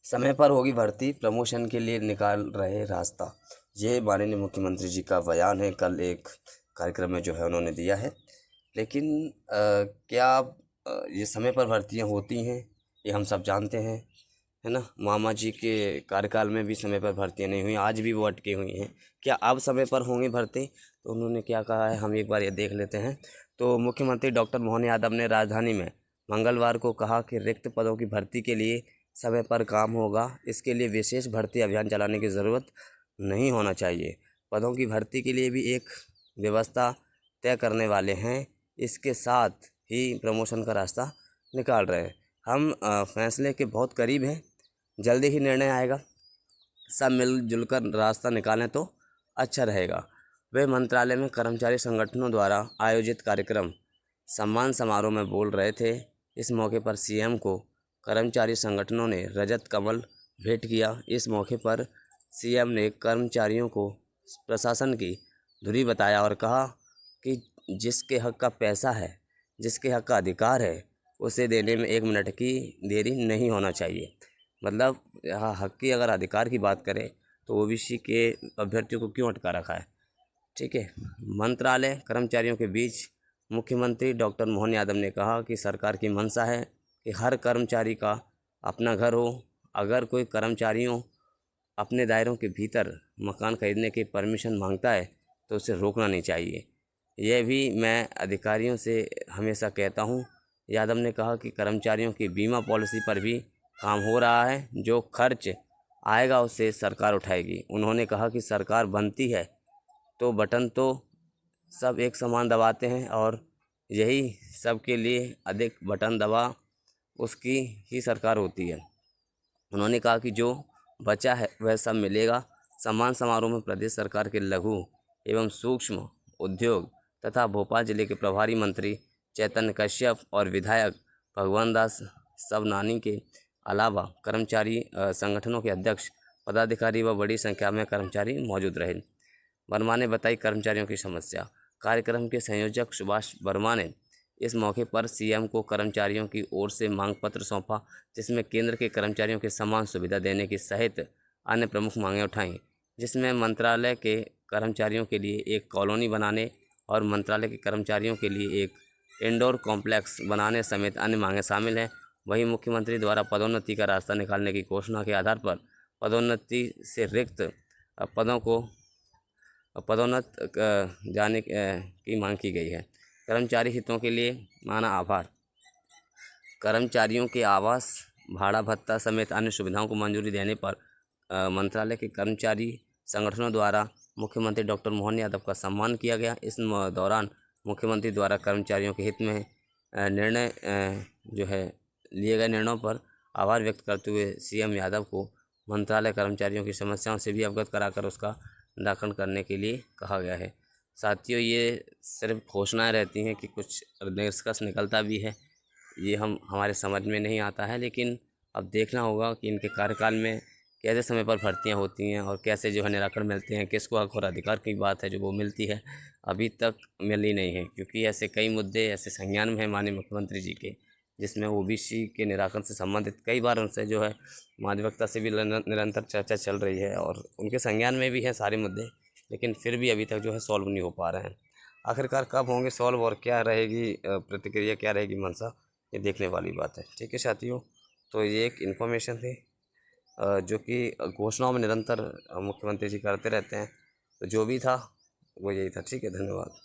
समय पर होगी भर्ती, प्रमोशन के लिए निकाल रहे रास्ता। ये माननीय मुख्यमंत्री जी का बयान है, कल एक कार्यक्रम में जो है उन्होंने दिया है। लेकिन क्या ये समय पर भर्तियां होती हैं, ये हम सब जानते हैं, है ना। मामा जी के कार्यकाल में भी समय पर भर्तियां नहीं हुई, आज भी वो अटकी हुई हैं। क्या अब समय पर होंगी भर्ती? तो उन्होंने क्या कहा है, हम एक बार ये देख लेते हैं। तो मुख्यमंत्री डॉक्टर मोहन यादव ने राजधानी में मंगलवार को कहा कि रिक्त पदों की भर्ती के लिए समय पर काम होगा। इसके लिए विशेष भर्ती अभियान चलाने की ज़रूरत नहीं होना चाहिए। पदों की भर्ती के लिए भी एक व्यवस्था तय करने वाले हैं, इसके साथ ही प्रमोशन का रास्ता निकाल रहे हैं। हम फैसले के बहुत करीब हैं, जल्दी ही निर्णय आएगा। सब मिलजुल कर रास्ता निकालें तो अच्छा रहेगा। वे मंत्रालय में कर्मचारी संगठनों द्वारा आयोजित कार्यक्रम सम्मान समारोह में बोल रहे थे। इस मौके पर सीएम को कर्मचारी संगठनों ने रजत कमल भेंट किया। इस मौके पर सीएम ने कर्मचारियों को प्रशासन की धुरी बताया और कहा कि जिसके हक का पैसा है, जिसके हक का अधिकार है, उसे देने में 1 मिनट की देरी नहीं होना चाहिए। मतलब यहाँ हक की अगर अधिकार की बात करें तो ओबीसी के अभ्यर्थियों को क्यों अटका रखा है, ठीक है। मंत्रालय कर्मचारियों के बीच मुख्यमंत्री डॉक्टर मोहन यादव ने कहा कि सरकार की मंशा है कि हर कर्मचारी का अपना घर हो। अगर कोई कर्मचारियों अपने दायरों के भीतर मकान खरीदने की परमिशन मांगता है तो उसे रोकना नहीं चाहिए। यह भी मैं अधिकारियों से हमेशा कहता हूँ। यादव ने कहा कि कर्मचारियों की बीमा पॉलिसी पर भी काम हो रहा है, जो खर्च आएगा उसे सरकार उठाएगी। उन्होंने कहा कि सरकार बनती है तो बटन तो सब एक समान दबाते हैं और यही सबके लिए अधिक बटन दबा उसकी ही सरकार होती है। उन्होंने कहा कि जो बचा है वह सब मिलेगा। सम्मान समारोह में प्रदेश सरकार के लघु एवं सूक्ष्म उद्योग तथा भोपाल जिले के प्रभारी मंत्री चैतन्य कश्यप और विधायक भगवान दास सबनानी के अलावा कर्मचारी संगठनों के अध्यक्ष, पदाधिकारी व बड़ी संख्या में कर्मचारी मौजूद रहे। वर्मा ने बताई कर्मचारियों की समस्या। कार्यक्रम के संयोजक सुभाष वर्मा ने इस मौके पर सीएम को कर्मचारियों की ओर से मांग पत्र सौंपा, जिसमें केंद्र के कर्मचारियों के समान सुविधा देने की सहित अन्य प्रमुख मांगें उठाईं, जिसमें मंत्रालय के कर्मचारियों के लिए एक कॉलोनी बनाने और मंत्रालय के कर्मचारियों के लिए एक इंडोर कॉम्प्लेक्स बनाने समेत अन्य मांगें शामिल हैं। वहीं मुख्यमंत्री द्वारा पदोन्नति का रास्ता निकालने की घोषणा के आधार पर पदोन्नति से रिक्त पदों को पदोन्नत जाने की मांग की गई है। कर्मचारी हितों के लिए माना आभार। कर्मचारियों के आवास, भाड़ा भत्ता समेत अन्य सुविधाओं को मंजूरी देने पर मंत्रालय के कर्मचारी संगठनों द्वारा मुख्यमंत्री डॉक्टर मोहन यादव का सम्मान किया गया। इस दौरान मुख्यमंत्री द्वारा कर्मचारियों के हित में निर्णय जो है लिए गए निर्णयों पर आभार व्यक्त करते हुए सीएम यादव को मंत्रालय कर्मचारियों की समस्याओं से भी अवगत कराकर उसका निराकरण करने के लिए कहा गया है। साथियों, ये सिर्फ घोषणाएं रहती हैं कि कुछ निष्कर्ष निकलता भी है, ये हमारे समझ में नहीं आता है। लेकिन अब देखना होगा कि इनके कार्यकाल में कैसे समय पर भर्तियां होती हैं और कैसे जो है निराकरण मिलते हैं, किसको हक और अधिकार की बात है जो वो मिलती है, अभी तक मिली नहीं है। क्योंकि ऐसे कई मुद्दे ऐसे संज्ञान में हैं माननीय मुख्यमंत्री जी के, जिसमें ओबीसी के निराकरण से संबंधित कई बार उनसे जो है महाधिवक्ता से भी निरंतर चर्चा चल रही है और उनके संज्ञान में भी है सारे मुद्दे, लेकिन फिर भी अभी तक जो है सॉल्व नहीं हो पा रहे हैं। आखिरकार कब होंगे सॉल्व और क्या रहेगी प्रतिक्रिया, क्या रहेगी मंशा, ये देखने वाली बात है। ठीक है साथियों, तो ये एक इन्फॉर्मेशन थी जो कि घोषणाओं में निरंतर मुख्यमंत्री जी करते रहते हैं। तो जो भी था वो यही था। ठीक है, धन्यवाद।